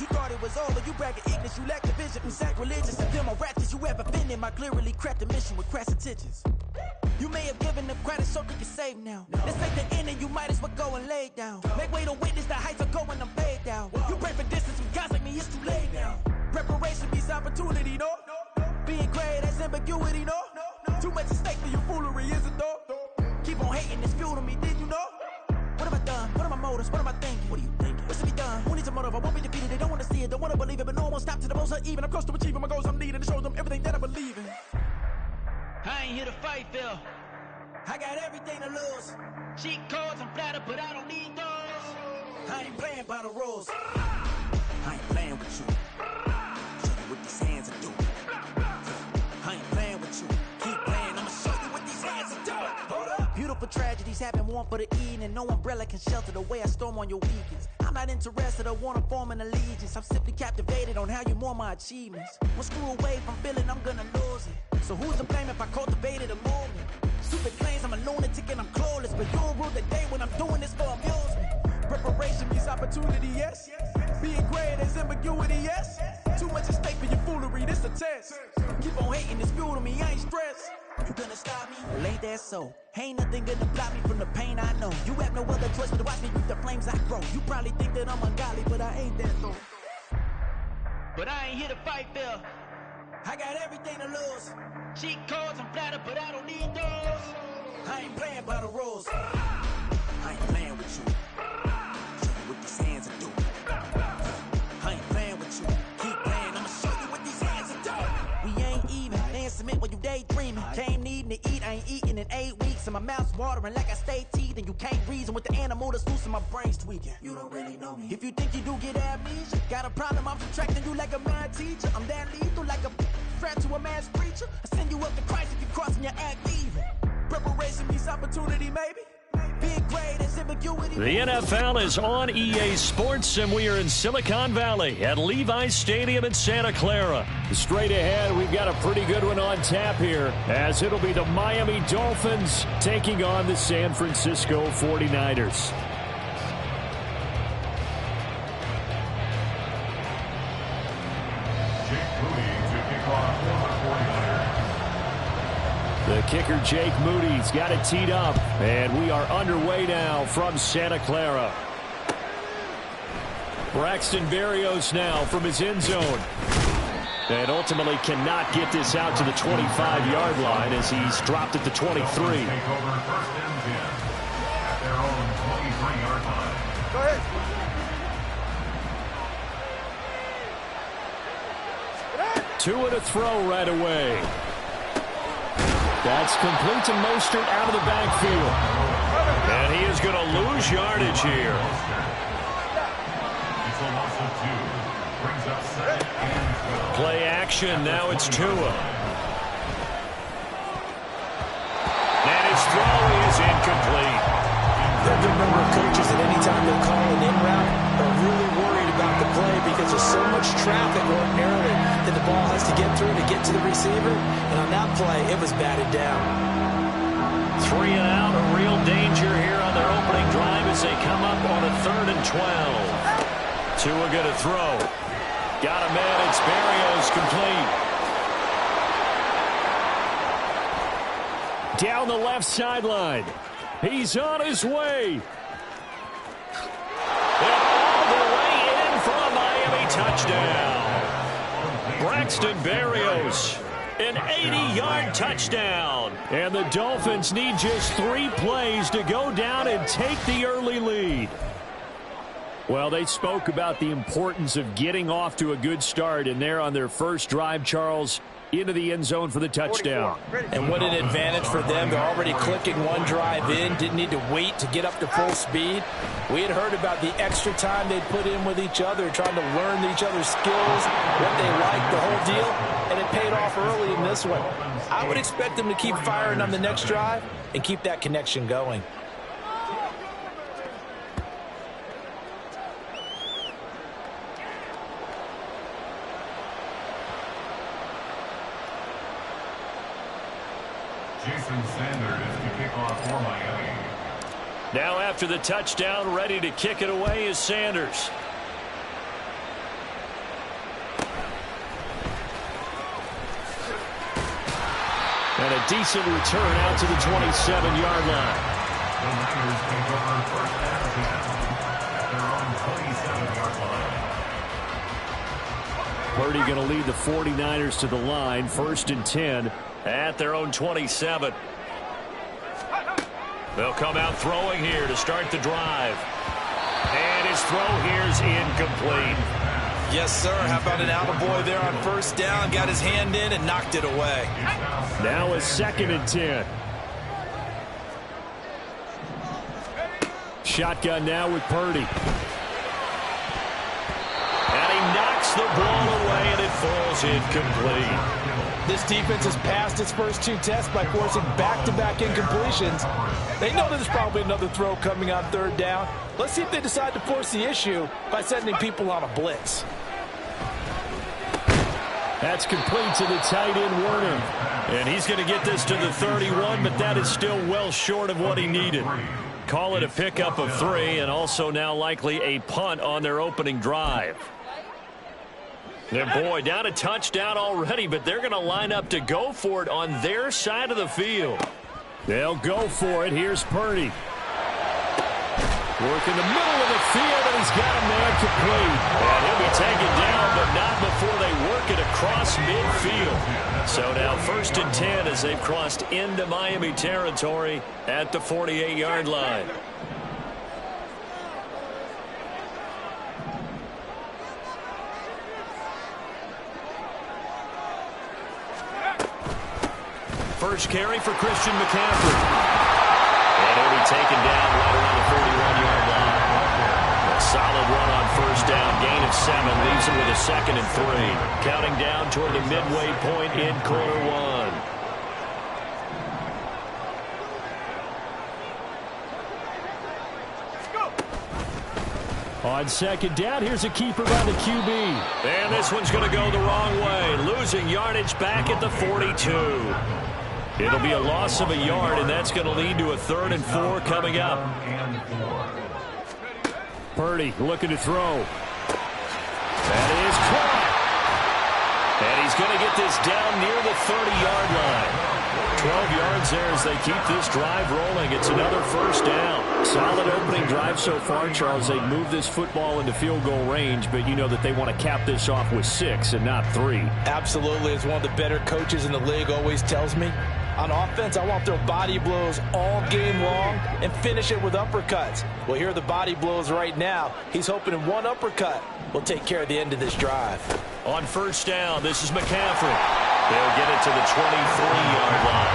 You thought it was over, you bragging ignorance, you lack the vision. I'm sacrilegious, and them are ratchets you ever offended. My clearly cracked the mission with crass intentions. You may have given them credit so they can save now. This ain't the end and you might as well go and lay down. Make way to witness the heights of going, I'm paid down. You pray for distance with guys like me, it's too late now. Preparation means opportunity, no? Being great, that's ambiguity, no? Too much at stake for your foolery, is it though? Keep on hating, it's fuel to me, did you know? What have I done? What are my motives? What am I thinking? What are you thinking? What's to be done? Who needs a motive? I won't be defeated. They don't want to see it, don't want to believe it, but no one won't stop to the most even. I'm close to achieving my goals. I'm needing to show them everything that I believe in. I ain't here to fight, Phil. I got everything to lose. Cheat codes, I'm flattered, but I don't need those. I ain't playing by the rules. I ain't playing with you. Show you what these hands are doing. I ain't playing with you. Keep playing, I'ma show you what these hands are doing. Hold up. Beautiful tragedies happen, one for the evening, and no umbrella can shelter the way I storm on your weekends. I'm not interested, I wanna form an allegiance. I'm simply captivated on how you mourn my achievements. One screw away from feeling I'm gonna lose it. So who's to blame if I cultivated a movement? Stupid claims I'm a lunatic and I'm clueless, but you'll rule the day when I'm doing this for amusement. Preparation means opportunity, yes. Being great is ambiguity, yes. Too much at stake for your foolery, this a test. Keep on hating, it's fuel to me, I ain't stressed. You gonna stop me? Well, ain't that so? Ain't nothing gonna block me from the pain I know. You have no other choice but to watch me reap the flames I grow. You probably think that I'm ungodly, but I ain't that though. But I ain't here to fight, Phil. I got everything to lose. Cheat codes, I'm flattered, but I don't need those. I ain't playing by the rules. I ain't playing with you. Show you what these hands are doing. I ain't playing with you. Keep playing, I'ma show you what these hands are doing. We ain't even. They ain't submit when you daydreaming. Came needing to eat, I ain't eating in 8 weeks. And my mouth's watering like I stay teething. You can't reason with the animal that's loose and my brain's tweaking. You don't really know me. If you think you do get amnesia, got a problem, I'm subtracting you like a mad teacher. I'm that lethal like a threat to a man's preacher. I send you up to Christ if you crossing your act even. Preparation means opportunity, maybe. Being great is ambiguity. The NFL is on EA Sports, and we are in Silicon Valley at Levi's Stadium in Santa Clara. Straight ahead, we've got a pretty good one on tap here, as it'll be the Miami Dolphins taking on the San Francisco 49ers. The kicker, Jake Moody's got it teed up, and we are underway now from Santa Clara. Braxton Berrios now from his end zone. And ultimately cannot get this out to the 25-yard line as he's dropped at the 23. Take over first and 10 at their own 23-yard line. Go ahead. Two and a throw right away. That's complete to Mostert out of the backfield. And he is going to lose yardage here. Play action. Now it's Tua. And his throw is incomplete. There are a good number of coaches that anytime they call an in route are really worried about the play because there's so much traffic ordinarily that the ball has to get through to get to the receiver. And on that play, it was batted down. 3 and out, a real danger here on their opening drive as they come up on a 3rd and 12. Tua going to throw. Got a man, it's Berrios, complete. Down the left sideline. He's on his way. And all the way in for a Miami touchdown. Braxton Berrios, an 80-yard touchdown. And the Dolphins need just 3 plays to go down and take the early lead. Well, they spoke about the importance of getting off to a good start, and they're on their first drive, Charles, into the end zone for the touchdown. And what an advantage for them. They're already clicking one drive in, didn't need to wait to get up to full speed. We had heard about the extra time they'd put in with each other, trying to learn each other's skills, what they liked, the whole deal, and it paid off early in this one. I would expect them to keep firing on the next drive and keep that connection going. Jason Sanders to kick off for Miami. Now after the touchdown, ready to kick it away is Sanders. And a decent return out to the 27-yard line. The Niners take over first down again at their own 27-yard line. Purdy going to lead the 49ers to the line. 1st and 10 at their own 27. They'll come out throwing here to start the drive. And his throw here is incomplete. Yes, sir. How about an attaboy there on first down? Got his hand in and knocked it away. Now a 2nd and 10. Shotgun now with Purdy. And he knocks the ball away, and it falls incomplete. This defense has passed its first 2 tests by forcing back-to-back incompletions. They know there's probably another throw coming on 3rd down. Let's see if they decide to force the issue by sending people on a blitz. That's complete to the tight end, Werner. And he's going to get this to the 31, but that is still well short of what he needed. Call it a pickup of 3, and also now likely a punt on their opening drive. And boy, down a touchdown already, but they're going to line up to go for it on their side of the field. They'll go for it. Here's Purdy. Work in the middle of the field, and he's got a man complete. And he'll be taken down, but not before they work it across midfield. So now 1st and 10 as they've crossed into Miami territory at the 48-yard line. First carry for Christian McCaffrey. And he'll be taken down right around the 41-yard line. A solid run on first down. Gain of 7 leaves him with a 2nd and 3. Counting down toward the midway point in quarter 1. On 2nd down, here's a keeper by the QB. And this one's going to go the wrong way. Losing yardage back at the 42. It'll be a loss of a yard, and that's going to lead to a 3rd and 4 coming up. Purdy looking to throw. That is caught. And he's going to get this down near the 30-yard line. 12 yards there as they keep this drive rolling. It's another first down. Solid opening drive so far, Charles. They move this football into field goal range, but you know that they want to cap this off with 6 and not 3. Absolutely. As one of the better coaches in the league always tells me, on offense, I want to throw body blows all game long and finish it with uppercuts. Well, here are the body blows right now. He's hoping in one uppercut will take care of the end of this drive. On first down, this is McCaffrey. They'll get it to the 23-yard line.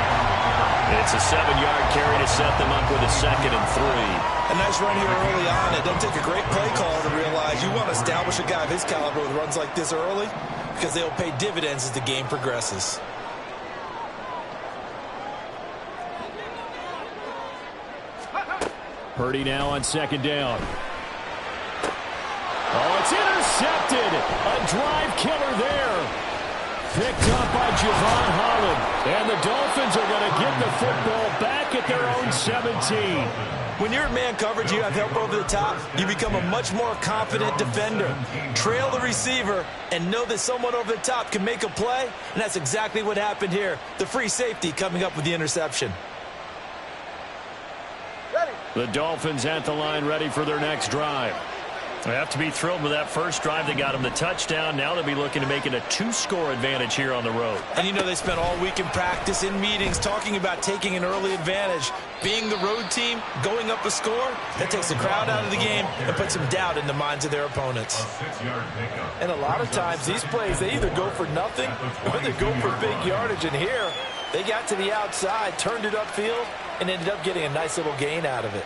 It's a 7-yard carry to set them up with a 2nd and 3. A nice run here early on. It doesn't take a great play caller to realize you want to establish a guy of his caliber with runs like this early because they'll pay dividends as the game progresses. Purdy now on 2nd down. Oh, it's intercepted. A drive killer there. Picked up by Javon Holland. And the Dolphins are going to get the football back at their own 17. When you're in man coverage, you have help over the top, you become a much more confident defender. Trail the receiver and know that someone over the top can make a play, and that's exactly what happened here. The free safety coming up with the interception. The Dolphins at the line ready for their next drive. They have to be thrilled with that first drive. They got them the touchdown. Now they'll be looking to make it a 2-score advantage here on the road. And you know they spent all week in practice, in meetings, talking about taking an early advantage. Being the road team, going up a score, that takes the crowd out of the game and puts some doubt in the minds of their opponents. And a lot of times these plays, they either go for nothing or they go for big yardage. And here, they got to the outside, turned it upfield, and ended up getting a nice little gain out of it.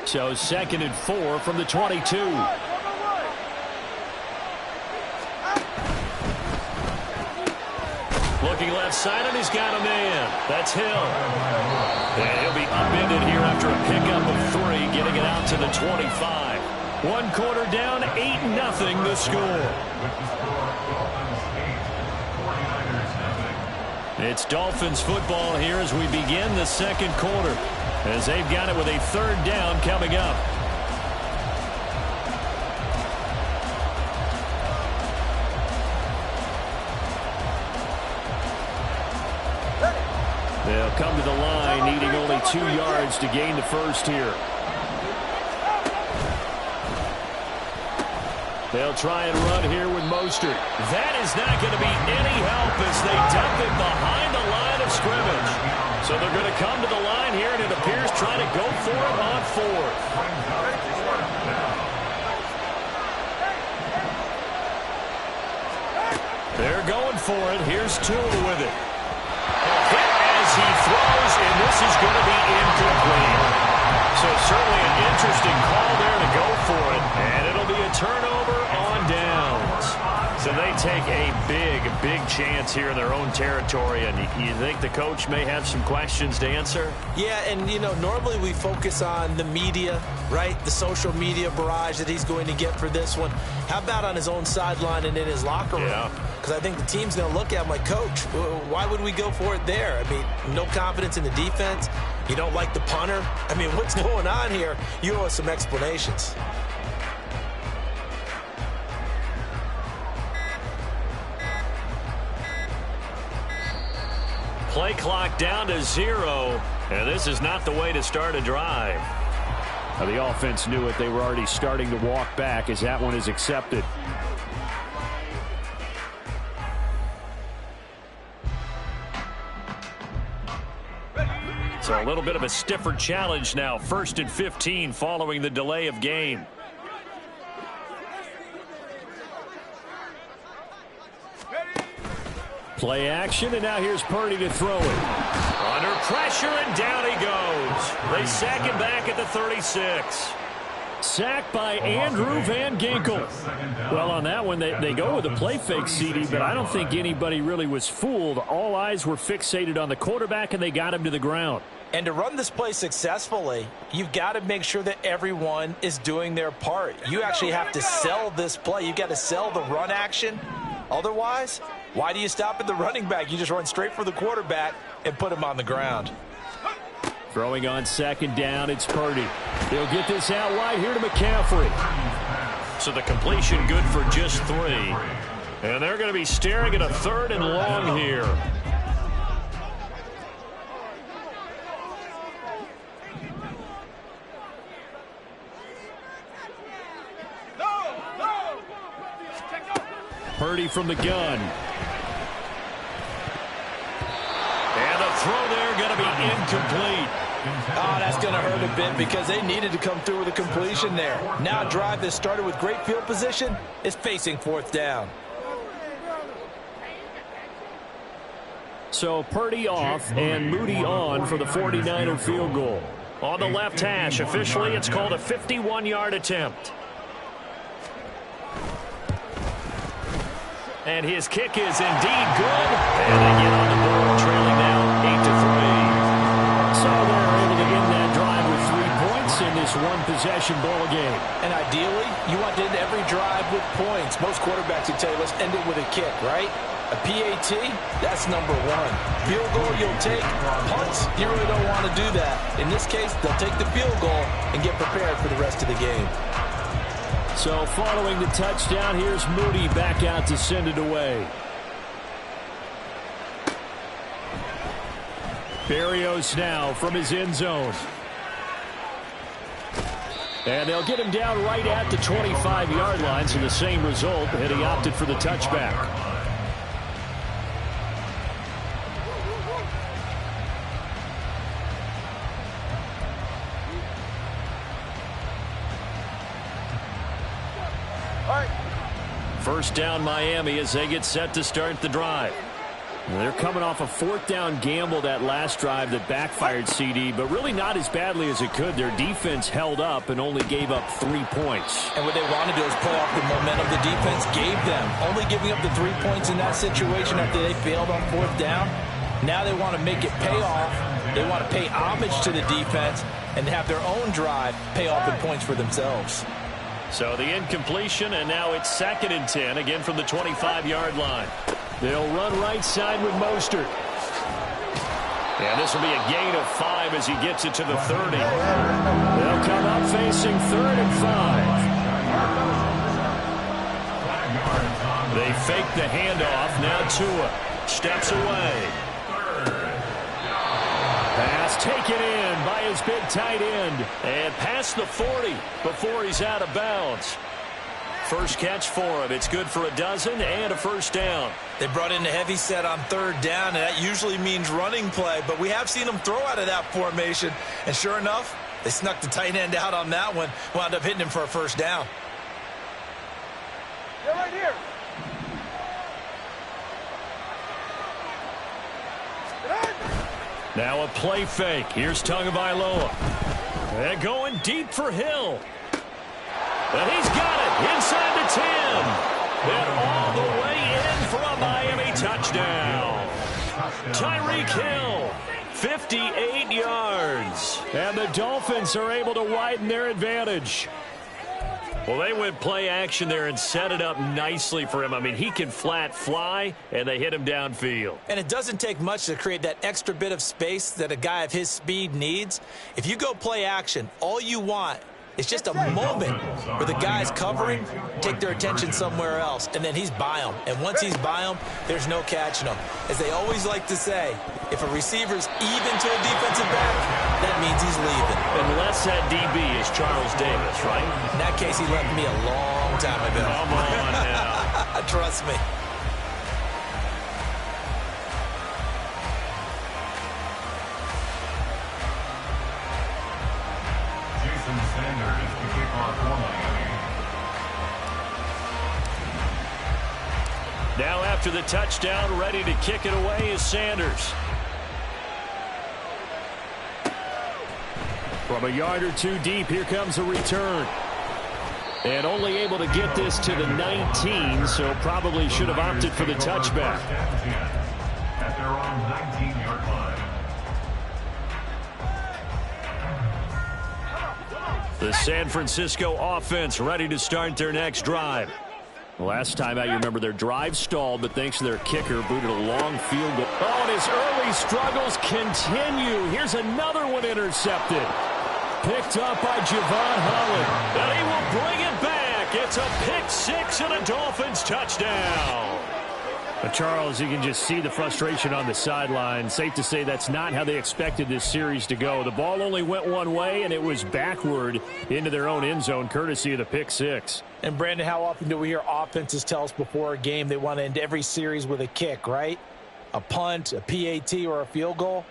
So 2nd and 4 from the 22. Looking left side, and he's got a man. That's Hill. And he'll be upended here after a pickup of 3, getting it out to the 25. 1 quarter down, 8-0 the score. It's Dolphins football here as we begin the 2nd quarter, as they've got it with a 3rd down coming up. only 2 yards to gain the first here. They'll try and run here with Mostert. That is not going to be any help as they dump it behind the line of scrimmage. So they're going to come to the line here, and it appears trying to go for it on 4th. They're going for it. Here's Tua with it. Hit as he throws, and this is going to be incomplete. So certainly an interesting call there to go for it, and it'll be a turnover on downs. So they take a big chance here in their own territory, and you think the coach may have some questions to answer? Yeah, and, you know, normally we focus on the media, right? The social media barrage that he's going to get for this one. How about on his own sideline and in his locker room? Yeah. Because I think the team's going to look at him like, Coach, why would we go for it there? I mean, no confidence in the defense. You don't like the punter. I mean, what's going on here? You owe us some explanations. Play clock down to 0, and this is not the way to start a drive. Now, the offense knew it. They were already starting to walk back as that one is accepted. So a little bit of a stiffer challenge now. 1st and 15 following the delay of game. Play action, and now here's Purdy to throw it. Under pressure, and down he goes. They sack him back at the 36. Sacked by Andrew Van Ginkel. Well, on that one, they go with a play fake, CD, but I don't think anybody really was fooled. All eyes were fixated on the quarterback, and they got him to the ground. And to run this play successfully, you've got to make sure that everyone is doing their part. You actually have to sell this play. You've got to sell the run action. Otherwise, why do you stop at the running back? You just run straight for the quarterback and put him on the ground. Throwing on 2nd down, it's Purdy. They'll get this out wide here to McCaffrey. So the completion good for just 3. And they're going to be staring at a 3rd and long here. Purdy from the gun. And the throw there going to be incomplete. Oh, that's going to hurt a bit because they needed to come through with a completion there. Now a drive that started with great field position is facing 4th down. So Purdy off and Moody on for the 49er field goal. On the left hash, officially it's called a 51-yard attempt. And his kick is indeed good. And they get on the board, trailing now 8-3. So they're able to end that drive with 3 points in this one-possession ball game. And ideally, you want to end every drive with points. Most quarterbacks would tell you, let's end it with a kick, right? A PAT, that's number 1. Field goal you'll take. Punts, you really don't want to do that. In this case, they'll take the field goal and get prepared for the rest of the game. So following the touchdown, here's Moody back out to send it away. Berrios now from his end zone. And they'll get him down right at the 25-yard line, so the same result, and he opted for the touchback. First down Miami as they get set to start the drive. They're coming off a 4th down gamble that last drive that backfired, CD, but really not as badly as it could. Their defense held up and only gave up 3 points. And what they want to do is play off the momentum the defense gave them. Only giving up the 3 points in that situation after they failed on 4th down. Now they want to make it pay off. They want to pay homage to the defense and have their own drive pay off in points for themselves. So the incompletion, and now it's 2nd and 10, again from the 25-yard line. They'll run right side with Mostert. And this will be a gain of 5 as he gets it to the 30. They'll come up facing 3rd and 5. They fake the handoff. Now Tua steps away. Pass pass taken in by his big tight end. And past the 40 before he's out of bounds. First catch for him. It's good for a dozen and a first down. They brought in a heavy set on third down, and that usually means running play. But we have seen them throw out of that formation. And sure enough, they snuck the tight end out on that one. Wound up hitting him for a first down. They're right here. Now a play fake. Here's Tagovailoa. And going deep for Hill. And he's got it inside the 10. And all the way in for a Miami touchdown. Tyreek Hill, 58 yards. And the Dolphins are able to widen their advantage. Well, they went play action there and set it up nicely for him. I mean, he can flat fly, and they hit him downfield. And it doesn't take much to create that extra bit of space that a guy of his speed needs. If you go play action, all you want is just a moment where the guys covering take their attention somewhere else, and then he's by them. And once he's by them, there's no catching them. As they always like to say, if a receiver's even to a defensive back, that means he's leaving. Unless that DB is Charles Davis, right? In that case, he left me a long time ago. Come on now. Trust me. Sanders to kick off for Miami. Now after the touchdown, ready to kick it away is Sanders. From a yard or two deep, here comes a return. And only able to get this to the 19, so probably should have opted for the touchback. At their own 19-yard line. The San Francisco offense ready to start their next drive. Last time out, you remember their drive stalled, but thanks to their kicker, booted a long field goal. Oh, and his early struggles continue. Here's another one intercepted. Picked up by Javon Holland. And he will bring it back. It's a pick six and a Dolphins touchdown. But Charles, you can just see the frustration on the sideline. Safe to say that's not how they expected this series to go. The ball only went one way, and it was backward into their own end zone, courtesy of the pick six. And, Brandon, how often do we hear offenses tell us before a game they want to end every series with a kick, right? A punt, a PAT, or a field goal.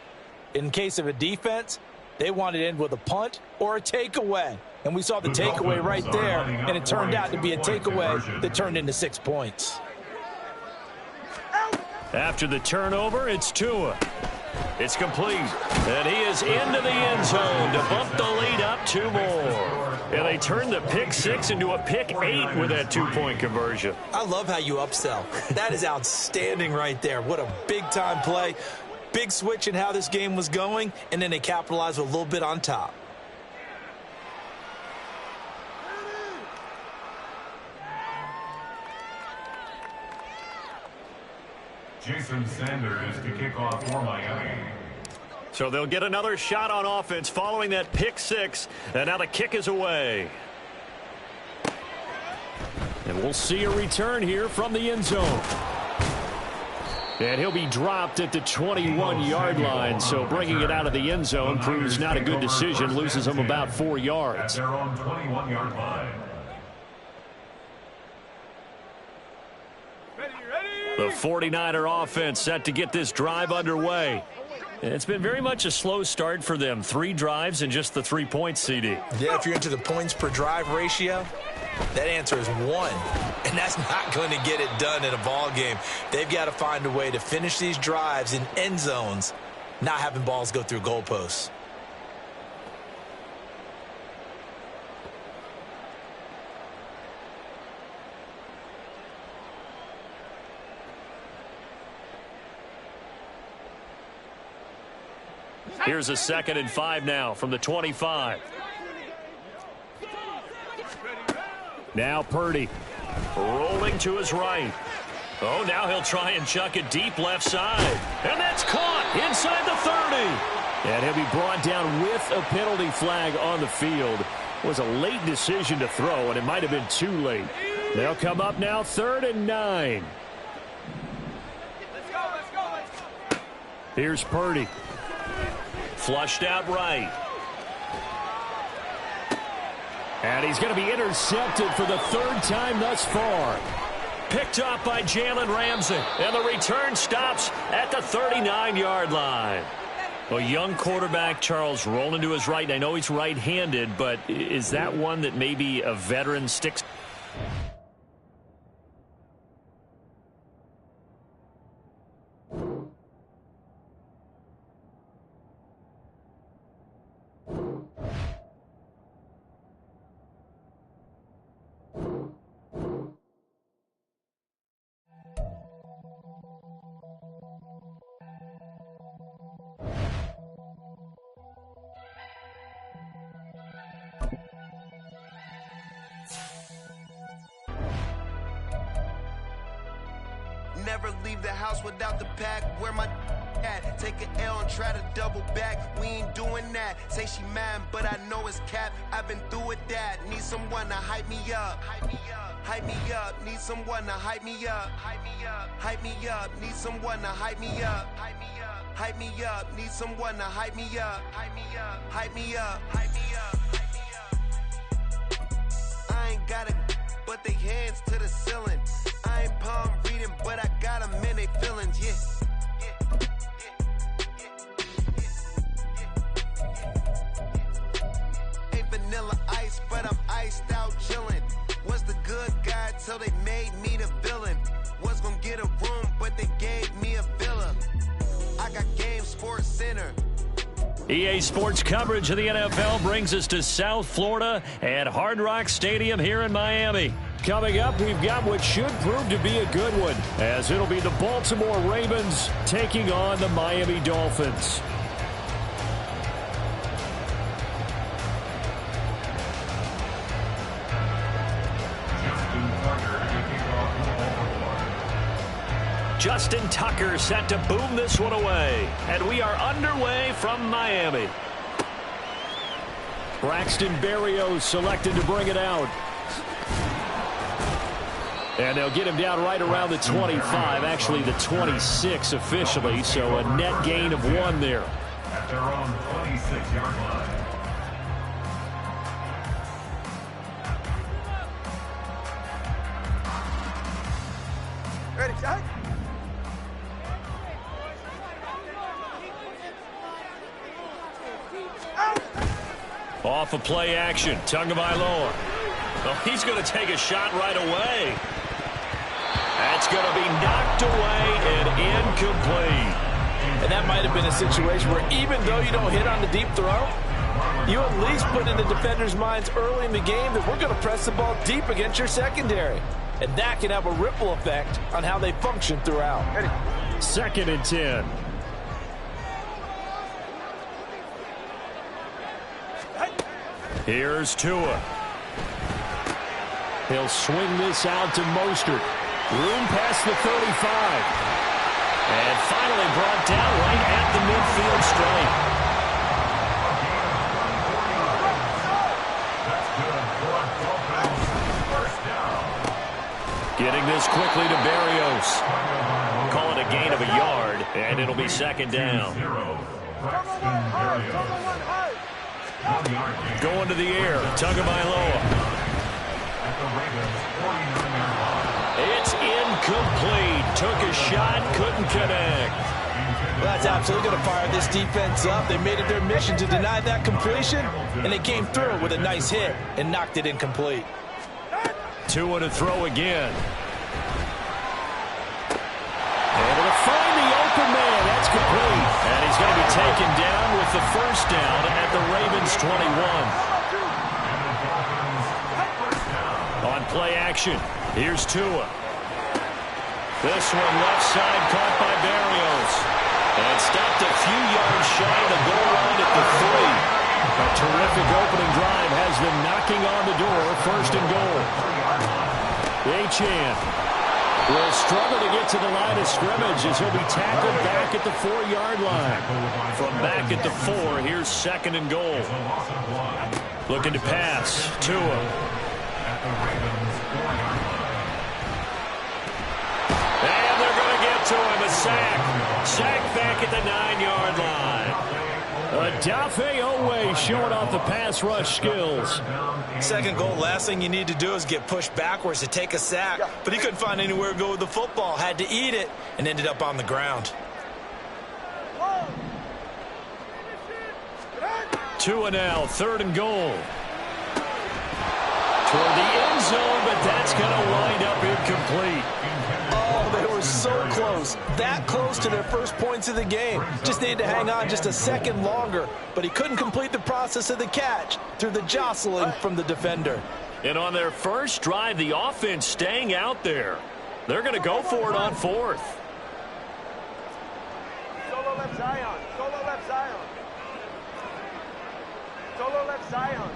In case of a defense, they want to end with a punt or a takeaway. And we saw the takeaway right there, and it turned out to be a takeaway that turned into 6 points. After the turnover, it's Tua. It's complete. And he is into the end zone to bump the lead up 2 more. And they turn the pick six into a pick 8 with that 2-point conversion. I love how you upsell. That is outstanding right there. What a big-time play. Big switch in how this game was going, and then they capitalized with a little bit on top. Jason Sanders to kick off for Miami. So they'll get another shot on offense following that pick six. And now the kick is away. And we'll see a return here from the end zone. And he'll be dropped at the 21-yard line. So bringing it out of the end zone proves not a good decision. Loses him about 4 yards. At their own 21-yard line. The 49er offense set to get this drive underway. And it's been very much a slow start for them. 3 drives and just the 3 points, CD. Yeah, if you're into the points per drive ratio, that answer is 1. And that's not going to get it done in a ball game. They've got to find a way to finish these drives in end zones, not having balls go through goalposts. Here's a 2nd and 5 now from the 25. Now Purdy rolling to his right. Oh, now he'll try and chuck it deep left side. And that's caught inside the 30. And he'll be brought down with a penalty flag on the field. It was a late decision to throw, and it might have been too late. They'll come up now 3rd and 9. Here's Purdy. Flushed out right. And he's going to be intercepted for the third time thus far. Picked off by Jalen Ramsey. And the return stops at the 39-yard line. A young quarterback, Charles, rolling to his right. I know he's right-handed, but is that one that maybe a veteran sticks? Never leave the house without the pack. Where my at? Take an L and try to double back. We ain't doing that. Say she mad, but I know it's cap. I've been through with that. Need someone to hype me up. Hype me up. Hype me up. Need someone to hype me up. Hype me up. Hype me up. Need someone to hype me up. Hype me up. Hype me up. Need someone to hype me up. Hype me up. Hype me up. Hype me up. Hype me up. I ain't got it, but they hands to the ceiling. I ain't palm reading, but I got them in they feelings, yeah. Ain't vanilla ice, but I'm iced out chillin'. Was the good guy till they made me the villain. Was gonna get a room, but they gave me a villa. I got Game Sports Center. EA Sports coverage of the NFL brings us to South Florida at Hard Rock Stadium here in Miami. Coming up, we've got what should prove to be a good one, as it'll be the Baltimore Ravens taking on the Miami Dolphins. Justin Tucker set to boom this one away. And we are underway from Miami. Braxton Berrios selected to bring it out. And they'll get him down right around the 25, actually the 26 officially, so a net gain of 1 there. At their own 26-yard line. Ready, Jack? Off of play action, Tagovailoa. Oh, he's going to take a shot right away. That's going to be knocked away and incomplete. And that might have been a situation where even though you don't hit on the deep throw, you at least put in the defenders' minds early in the game that we're going to press the ball deep against your secondary. And that can have a ripple effect on how they function throughout. 2nd and 10. Here's Tua. He'll swing this out to Mostert. Room past the 35. And finally brought down right at the midfield stripe. Getting this quickly to Berrios. Call it a gain of a yard, and it'll be 2nd down. Going to the air, Tagovailoa. It's incomplete. Took a shot, couldn't connect. Well, that's absolutely going to fire this defense up. They made it their mission to deny that completion, and they came through with a nice hit and knocked it incomplete. Tua to throw again. Able to find the open man. That's complete. And he's going to be taken down with the first down at the Ravens 21. On play action, here's Tua. This one left side caught by Berrios. And stopped a few yards shy of the goal line at the 3. A terrific opening drive has them knocking on the door, 1st and goal. Achane will struggle to get to the line of scrimmage as he'll be tackled back at the 4-yard line. From back at the 4, here's 2nd and goal. Looking to pass, Tua. And they're going to get to him, a sack. Sack back at the 9-yard line. A Odafe Owe showing off the pass rush skills. Second goal, last thing you need to do is get pushed backwards to take a sack. But he couldn't find anywhere to go with the football. Had to eat it and ended up on the ground. 2 now, 3rd and goal. Toward the end zone, but that's going to wind up incomplete. Oh, they were so close. That close to their first points of the game. Just needed to hang on just a second longer. But he couldn't complete the process of the catch through the jostling from the defender. And on their first drive, the offense staying out there. They're going to go for it on 4th. Solo left Zion. Solo left Zion. Solo left Zion.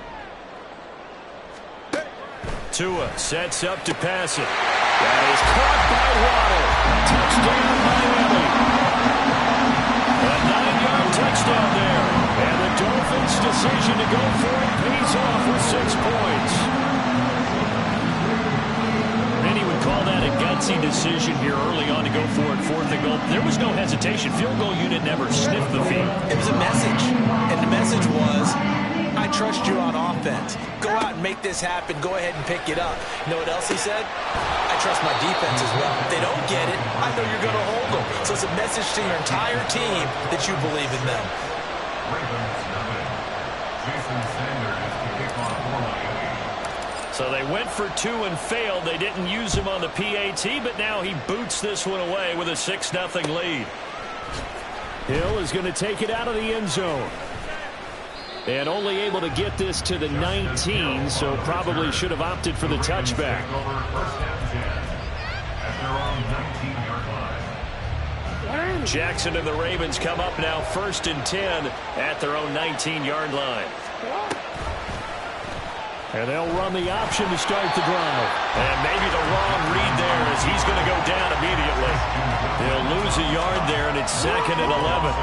Tua sets up to pass it. That is caught by Waddle. Touchdown, Miami. A 9-yard touchdown there. And the Dolphins' decision to go for it pays off with 6 points. Many would call that a gutsy decision here early on to go for it, 4th and goal. There was no hesitation. Field goal unit never sniffed the field. It was a message. And the message was, I trust you on offense. Go out and make this happen. Go ahead and pick it up. You know what else he said? I trust my defense as well. If they don't get it, I know you're going to hold them. So it's a message to your entire team that you believe in them. So they went for 2 and failed. They didn't use him on the PAT, but now he boots this one away with a 6-0 lead. Hill is going to take it out of the end zone. And only able to get this to the 19, so probably should have opted for the touchback. Jackson and the Ravens come up now 1st and 10 at their own 19-yard line. And they'll run the option to start the drive. And maybe the wrong read there as he's going to go down immediately. They'll lose a yard there, and it's 2nd and 11.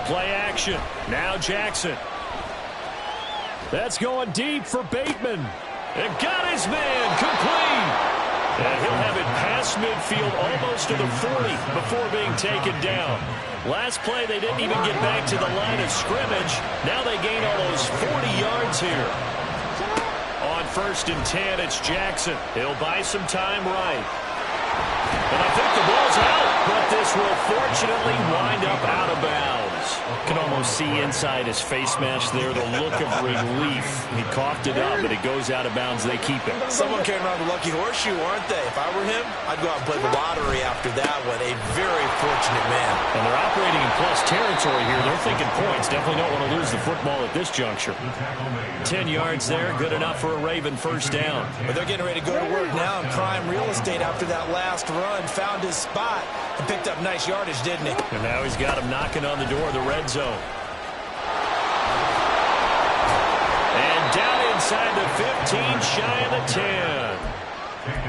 Play action. Now Jackson. That's going deep for Bateman. And got his man complete. And he'll have it past midfield almost to the 40 before being taken down. Last play, they didn't even get back to the line of scrimmage. Now they gain almost 40 yards here. On 1st and 10, it's Jackson. He'll buy some time right. And I think the ball's out, but this will fortunately wind up out of bounds. Can almost see inside his face mask there the look of relief. He coughed it up, but it goes out of bounds. They keep it. Someone came around the lucky horseshoe, aren't they? If I were him, I'd go out and play the lottery after that one. A very fortunate man. And they're operating in plus territory here. They're thinking points. Definitely don't want to lose the football at this juncture. 10 yards there, good enough for a Raven 1st down. But they're getting ready to go to work now in prime real estate after that last run. Found his spot and picked up nice yardage, didn't he? And now he's got him knocking on the door of the red zone. And down inside the 15, shy of the 10.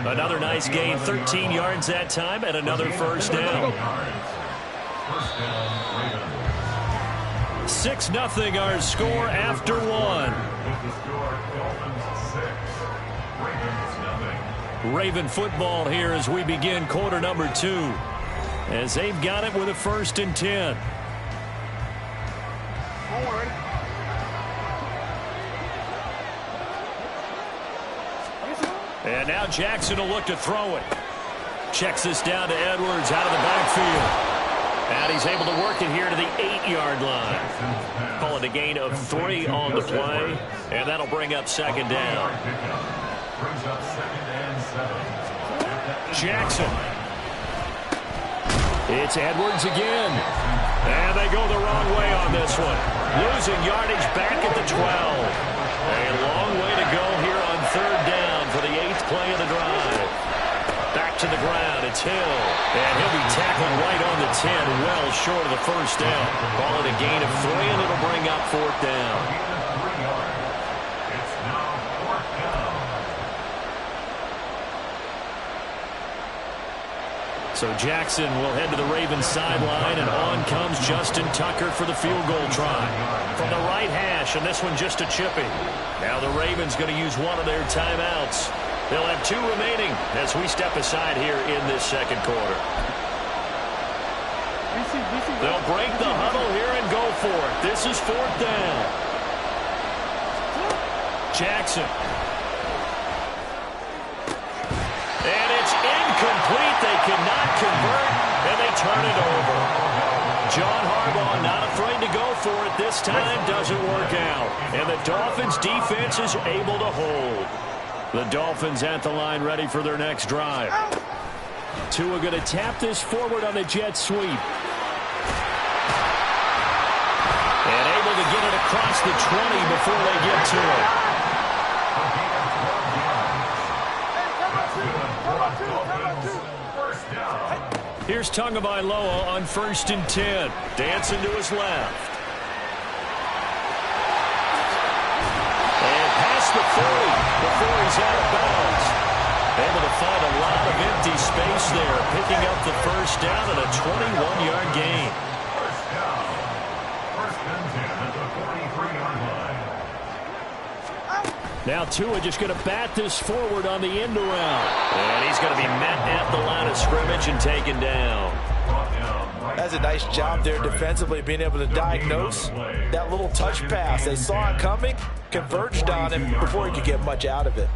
Another nice gain, 13 yards that time, and another 1st down. 6-0 our score after 1. Raven football here as we begin quarter number 2. As they've got it with a 1st and 10. Forward. And now Jackson will look to throw it. Checks this down to Edwards out of the backfield. And he's able to work it here to the 8-yard line. Call it a gain of 3 on the play. And that'll bring up 2nd down. Jackson. It's Edwards again. And they go the wrong way on this one. Losing yardage back at the 12. A long way to go here on 3rd down for the 8th play of the drive. Back to the ground, it's Hill. And he'll be tackled right on the 10, well short of the 1st down. Call it a gain of 3, and it'll bring up 4th down. So Jackson will head to the Ravens sideline, and on comes Justin Tucker for the field goal try. From the right hash, and this one just a chipping. Now the Ravens going to use one of their timeouts. They'll have 2 remaining as we step aside here in this 2nd quarter. They'll break the huddle here and go for it. This is 4th down. Jackson. And it's incomplete. They cannot convert, and they turn it over. John Harbaugh not afraid to go for it this time. Doesn't work out. And the Dolphins' defense is able to hold. The Dolphins at the line ready for their next drive. Tua going to tap this forward on the jet sweep. And able to get it across the 20 before they get to it. Here's Tagovailoa on 1st and 10. Dancing to his left. And past the 40 before he's out of bounds. Able to find a lot of empty space there, picking up the 1st down and a 21-yard gain. 1st down. 1st and 10 at the 43-yard line. Now Tua just going to bat this forward on the end around. And he's going to be met at the line of scrimmage and taken down. That's a nice job there defensively, being able to diagnose that little touch pass. They saw it coming, converged on him before he could get much out of it.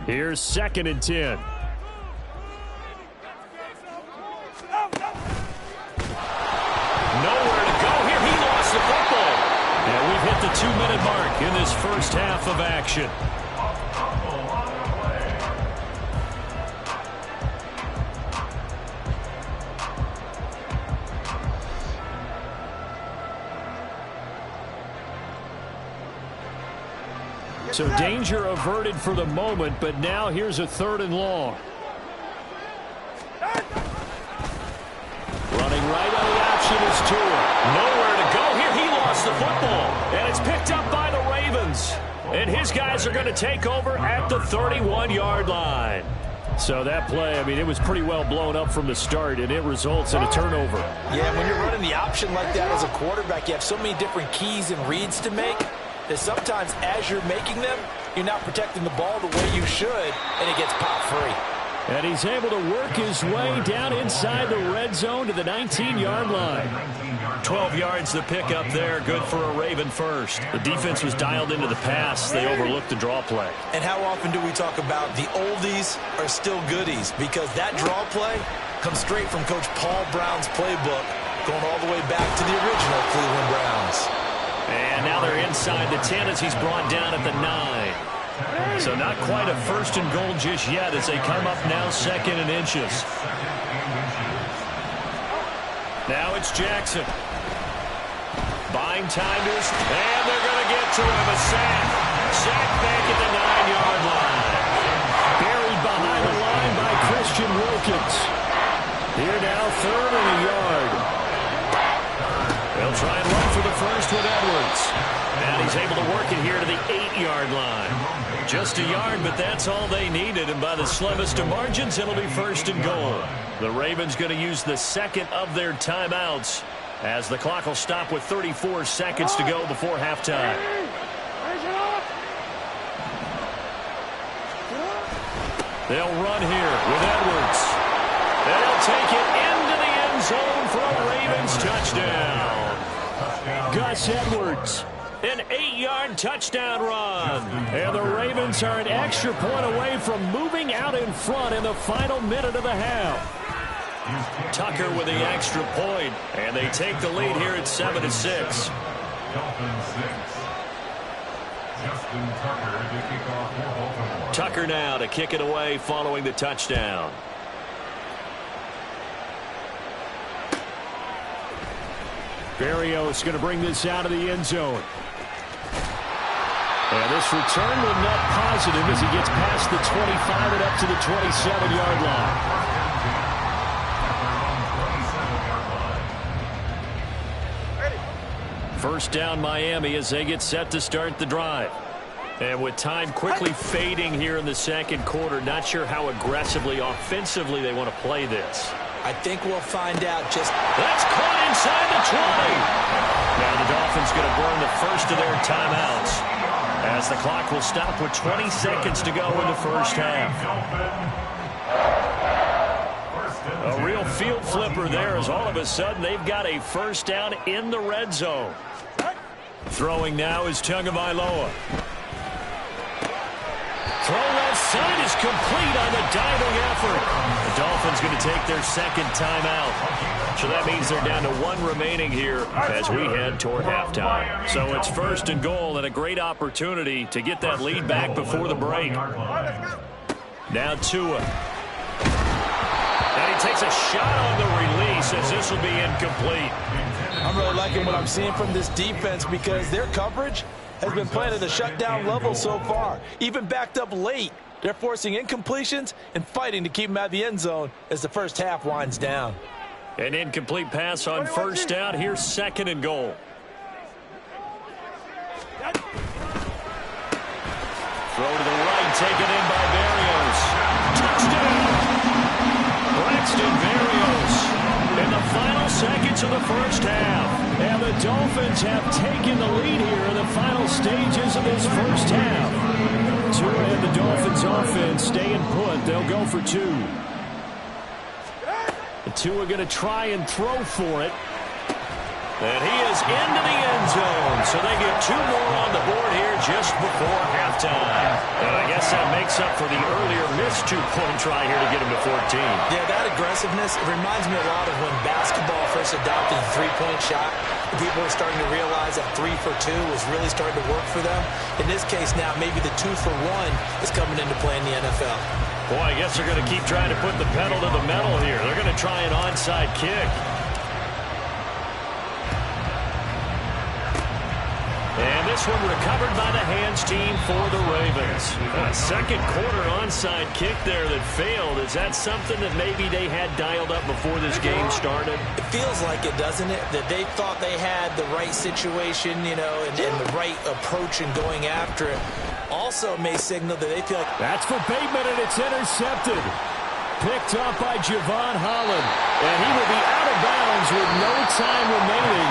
Here's 2nd and 10. Nowhere to go here. He lost the football. And we've hit the 2-minute mark in this first half of action. So danger averted for the moment, but now here's a 3rd and long. Running right on the option is Tua. Nowhere to go here. He lost the football. And it's picked up by the Ravens. And his guys are going to take over at the 31-yard line. So that play, I mean, it was pretty well blown up from the start, and it results in a turnover. Yeah, when you're running the option like that as a quarterback, you have so many different keys and reads to make that sometimes as you're making them, you're not protecting the ball the way you should, and it gets pop free. And he's able to work his way down inside the red zone to the 19-yard line. 12 yards the pick up there. Good for a Raven first. The defense was dialed into the pass. They overlooked the draw play. And how often do we talk about the oldies are still goodies? Because that draw play comes straight from Coach Paul Brown's playbook, going all the way back to the original Cleveland Browns. And now they're inside the 10 as he's brought down at the 9. So not quite a 1st and goal just yet as they come up now 2nd and inches. Now it's Jackson. Buying time to his, and they're going to get to him. A sack. Sack back at the 9-yard line. Buried behind the line by Christian Wilkins. Here now 3rd and a yard. They'll try and run for the first with Edwards. And he's able to work it here to the 8-yard line. Just a yard, but that's all they needed. And by the slimmest of margins, it'll be 1st and goal. The Ravens going to use the 2nd of their timeouts as the clock will stop with 34 seconds to go before halftime. They'll run here with Edwards. They'll take it into the end zone for a Ravens touchdown. Gus Edwards. An 8-yard touchdown run. And the Ravens are an extra point away from moving out in front in the final minute of the half. Tucker with the extra point, and they take the lead here at 7-6. Dolphins 6. Justin Tucker to kick off for Baltimore. Tucker now to kick it away following the touchdown. Berrios going to bring this out of the end zone. And this return will net positive as he gets past the 25 and up to the 27-yard line. First down Miami as they get set to start the drive. And with time quickly fading here in the 2nd quarter, not sure how aggressively, offensively they want to play this. I think we'll find out just... That's caught inside the 20. Now the Dolphins going to burn the first of their timeouts. As the clock will stop with 20 seconds to go in the first half. A real field flipper there as all of a sudden they've got a first down in the red zone. Throwing now is Tagovailoa. Throw left side is complete on the diving effort. The Dolphins going to take their second timeout. So that means they're down to 1 remaining here as we head toward halftime. So it's first and goal and a great opportunity to get that lead back before the break. Now Tua. And he takes a shot on the release as this will be incomplete. I'm really liking what I'm seeing from this defense because their coverage has been playing at a shutdown level so far. Even backed up late, they're forcing incompletions and fighting to keep them out of the end zone as the first half winds down. An incomplete pass on first down. Here's second and goal. Throw to the right, taken in by Berrios. Touchdown! Braxton Berrios in the final seconds of the first half. And the Dolphins have taken the lead here in the final stages of this first half. Tua and the Dolphins offense staying put. They'll go for 2. Tua going to try and throw for it. And he is into the end zone. So they get 2 more on the board here just before halftime. And I guess that makes up for the earlier missed 2-point try here to get him to 14. Yeah, that aggressiveness, it reminds me a lot of when basketball first adopted the 3-point shot. People were starting to realize that 3 for 2 was really starting to work for them. In this case now, maybe the 2 for 1 is coming into play in the NFL. Boy, I guess they're going to keep trying to put the pedal to the metal here. They're going to try an onside kick. And this one recovered by the hands team for the Ravens. A second quarter onside kick there that failed. Is that something that maybe they had dialed up before this game started? It feels like it, doesn't it? That they thought they had the right situation, you know, and the right approach in going after it. Also may signal that they feel like... That's for Bateman, and it's intercepted. Picked up by Javon Holland. And he will be out of bounds with no time remaining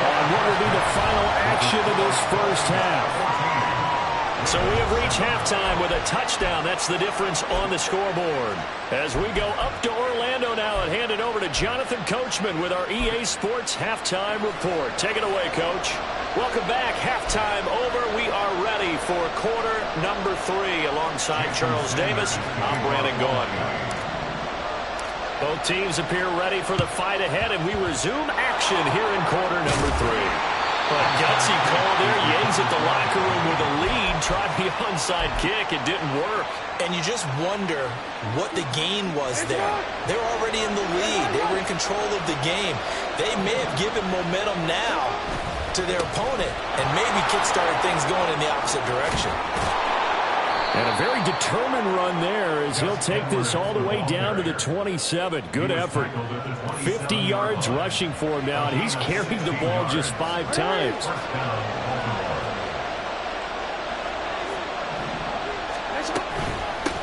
on what will be the final action of this first half. So we have reached halftime with a touchdown. That's the difference on the scoreboard. As we go up to Orlando now and hand it over to Jonathan Coachman with our EA Sports Halftime Report. Take it away, Coach. Welcome back. Halftime over. We are ready for quarter number 3. Alongside Charles Davis, I'm Brandon Gaughan. Both teams appear ready for the fight ahead, and we resume action here in quarter number 3. A gutsy call there. Yates at the locker room with a lead. Tried the onside kick. It didn't work. And you just wonder what the gain was there. They were already in the lead. They were in control of the game. They may have given momentum now to their opponent and maybe kick-started things going in the opposite direction. And a very determined run there as he'll take this all the way down to the 27. Good effort. 50 yards rushing for him now, and he's carried the ball just 5 times.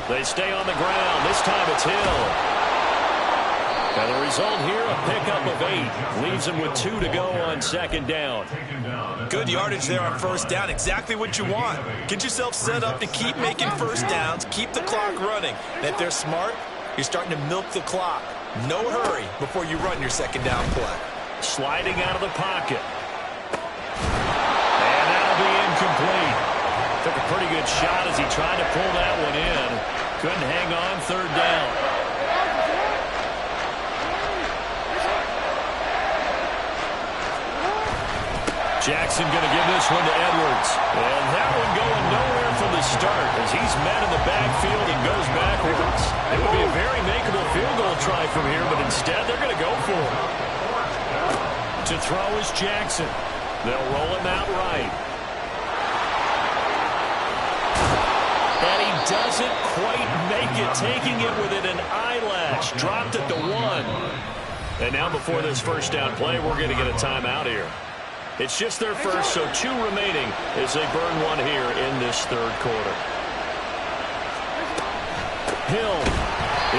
They stay on the ground. This time it's Hill. And the result here, a pickup of 8. Leaves him with 2 to go on second down. Good yardage there on first down. Exactly what you want. Get yourself set up to keep making first downs, keep the clock running. And if they're smart, you're starting to milk the clock. No hurry before you run your second down play. Sliding out of the pocket. And that'll be incomplete. Took a pretty good shot as he tried to pull that one in. Couldn't hang on, third down. Jackson going to give this one to Edwards. And that one going nowhere from the start as he's met in the backfield and goes backwards. It would be a very makeable field goal try from here, but instead they're going to go for it. To throw is Jackson. They'll roll him out right. And he doesn't quite make it, taking it within an eyelash. Dropped at the 1. And now before this first down play, we're going to get a timeout here. It's just their first, so 2 remaining as they burn one here in this third quarter. Hill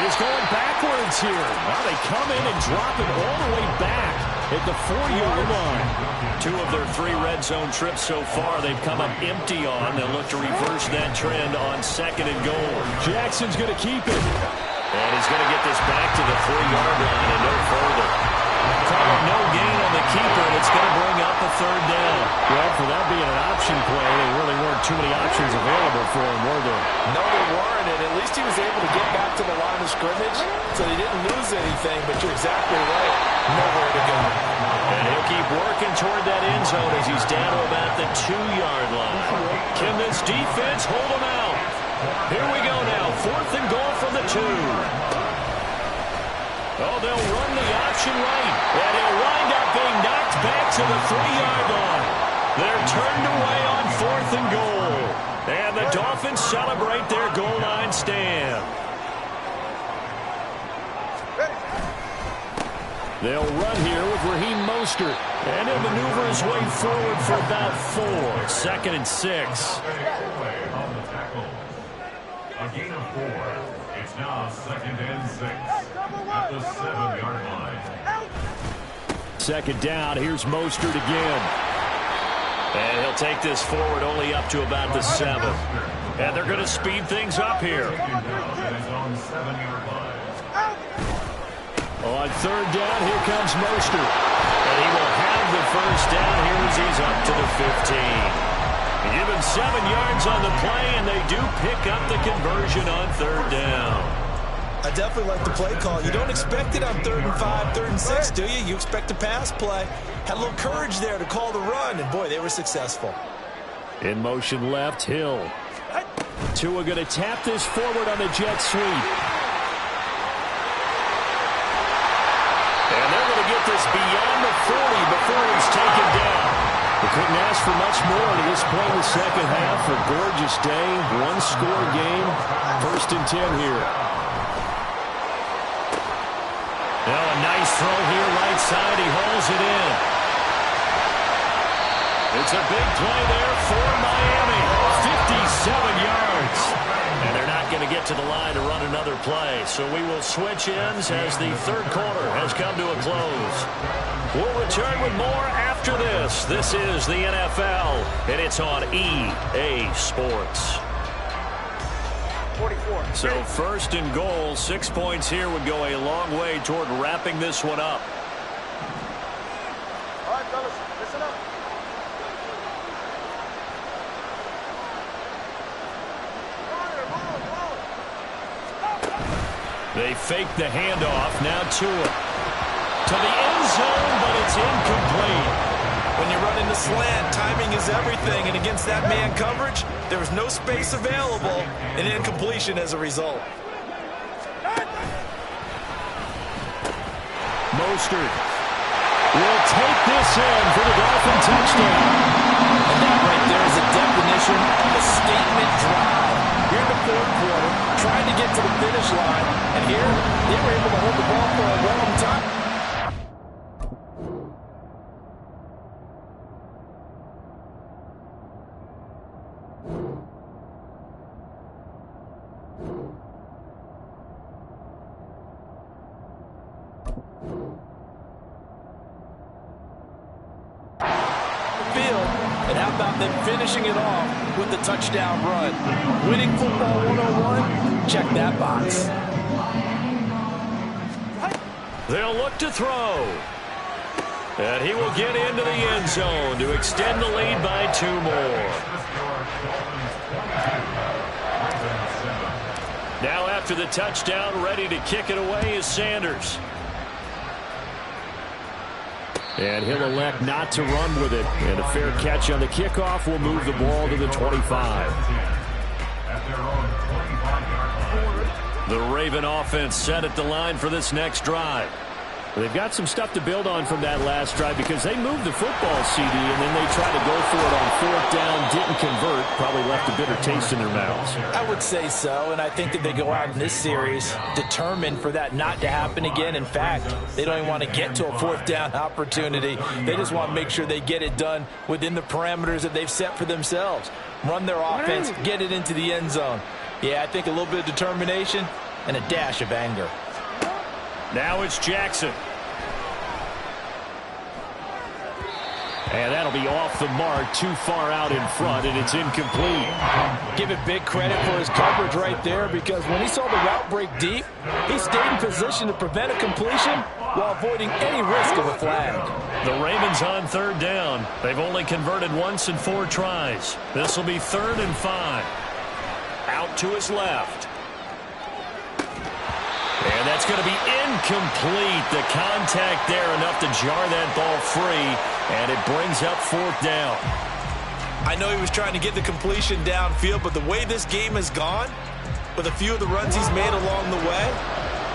is going backwards, offense here. Well, they come in and drop it all the way back at the 4-yard line. 2 of their 3 red zone trips so far they've come up empty on. They'll look to reverse that trend on 2nd and goal. Jackson's going to keep it. And he's going to get this back to the 3-yard line and no further. Call it no gain on the keeper, and it's going to bring up a 3rd down. Well, for that being an option play, there really weren't too many options available for him, were there? No, there weren't, and at least he was able to get back to the line of scrimmage, so he didn't lose anything, but you're exactly right. Nowhere to go. And he'll keep working toward that end zone as he's down to about the 2-yard line. Can this defense hold him out? Here we go now. 4th and goal from the 2. Oh, they'll run the option right. And he'll wind up being knocked back to the 3-yard line. They're turned away on 4th and goal. And the Dolphins celebrate their goal line stand. They'll run here with Raheem Mostert. And he'll maneuver his way forward for about 4. 2nd and 6. A gain of 4. It's now 2nd and 6 at the 7-yard line. 2nd down. Here's Mostert again. And he'll take this forward only up to about the 7. And they're going to speed things up here. On 3rd down, here comes Mostert. And he will have the 1st down here as he's up to the 15. Give him 7 yards on the play, and they do pick up the conversion on 3rd down. I definitely like the play call. You don't expect it on 3rd and 5, 3rd and 6, do you? You expect a pass play. Had a little courage there to call the run, and boy, they were successful. In motion left, Hill. Tua going to tap this forward on the jet sweep. And they're going to get this beyond the 40 before he's taken down. They couldn't ask for much more to this play in the 2nd half. A gorgeous day, 1-score game. 1st and 10 here. Now a nice throw here, right side. He hauls it in. It's a big play there for Miami. 57 yards. And they're not going to get to the line to run another play. So we will switch ends as the 3rd quarter has come to a close. We'll return with more after this. This is the NFL, and it's on EA Sports. 44. So 1st and goal, 6 points here would go a long way toward wrapping this one up. All right, fellas, listen up. They fake the handoff. Now Tua to the end zone, but it's incomplete. When you run into slant, timing is everything, and against that man coverage, there was no space available, and incompletion as a result. Mostert will take this in for the Dolphin touchdown. And that right there is a definition of a statement drive. Here in the 4th quarter, trying to get to the finish line, and here they were able to hold the ball for a long time. And how about them finishing it off with the touchdown run? Winning football 101, check that box. They'll look to throw. And he will get into the end zone to extend the lead by 2 more. Now after the touchdown, ready to kick it away is Sanders. And he'll elect not to run with it. And a fair catch on the kickoff will move the ball to the 25. The Raven offense set at the line for this next drive. They've got some stuff to build on from that last drive because they moved the football, CD, and then they tried to go for it on 4th down, didn't convert, probably left a bitter taste in their mouths. I would say so, and I think that they go out in this series determined for that not to happen again. In fact, they don't even want to get to a 4th down opportunity. They just want to make sure they get it done within the parameters that they've set for themselves. Run their offense, get it into the end zone. Yeah, I think a little bit of determination and a dash of anger. Now it's Jackson. And that'll be off the mark, too far out in front, and it's incomplete. Give it big credit for his coverage right there, because when he saw the route break deep, he stayed in position to prevent a completion while avoiding any risk of a flag. The Ravens on third down. They've only converted once in 4 tries. This will be 3rd and 5. Out to his left. And that's going to be incomplete. The contact there enough to jar that ball free, and it brings up 4th down. I know he was trying to get the completion downfield, but the way this game has gone, with a few of the runs he's made along the way,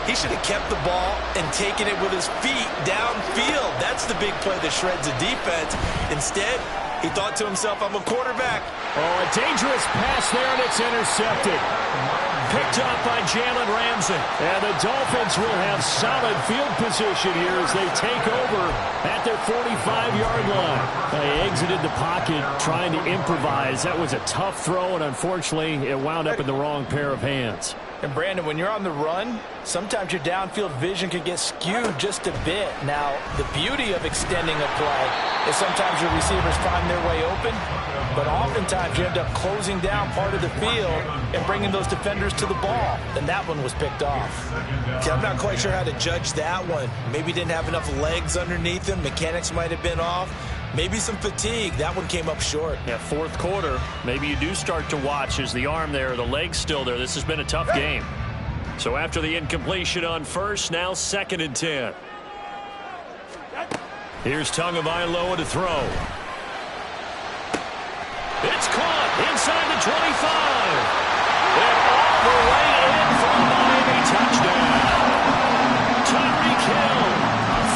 he should have kept the ball and taken it with his feet downfield. That's the big play that shreds the defense. Instead, he thought to himself, I'm a quarterback. Oh, a dangerous pass there, and it's intercepted. Picked up by Jalen Ramsey. And the Dolphins will have solid field position here as they take over at their 45-yard line. They exited the pocket trying to improvise. That was a tough throw, and unfortunately, it wound up in the wrong pair of hands. And Brandon, when you're on the run, sometimes your downfield vision can get skewed just a bit. Now, the beauty of extending a play is sometimes your receivers find their way open, but oftentimes you end up closing down part of the field and bringing those defenders to the ball. And that one was picked off. Okay, I'm not quite sure how to judge that one. Maybe didn't have enough legs underneath him. Mechanics might have been off. Maybe some fatigue. That one came up short. Yeah, 4th quarter. Maybe you do start to watch as the arm there, the leg's still there. This has been a tough game. So after the incompletion on 1st, now 2nd and 10. Here's Tagovailoa to throw. It's caught inside the 25. And all the way in for a Miami touchdown. Tyreek Hill,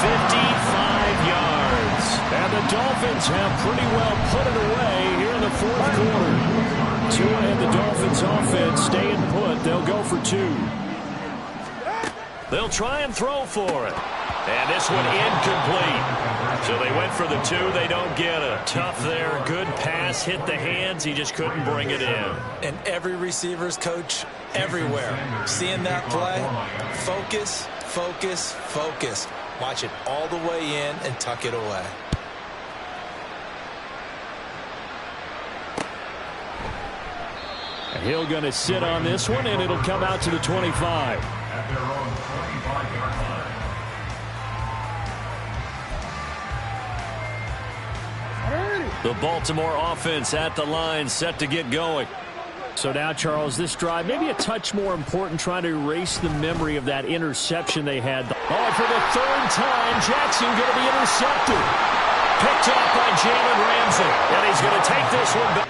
55 yards. And the Dolphins have pretty well put it away here in the 4th quarter. Tua and the Dolphins offense staying put. They'll go for 2. They'll try and throw for it. And this one incomplete. So they went for the 2. They don't get it. Tough there. Good pass. Hit the hands. He just couldn't bring it in. And every receiver's coach everywhere. Seeing that play, focus, focus, focus. Watch it all the way in and tuck it away. Hill going to sit on this one, and it'll come out to the 25. At their own 25-yard line. The Baltimore offense at the line, set to get going. So now, Charles, this drive maybe a touch more important, trying to erase the memory of that interception they had. Oh, for the 3rd time, Jackson going to be intercepted. Picked up by Jalen Ramsey, and he's going to take this one back.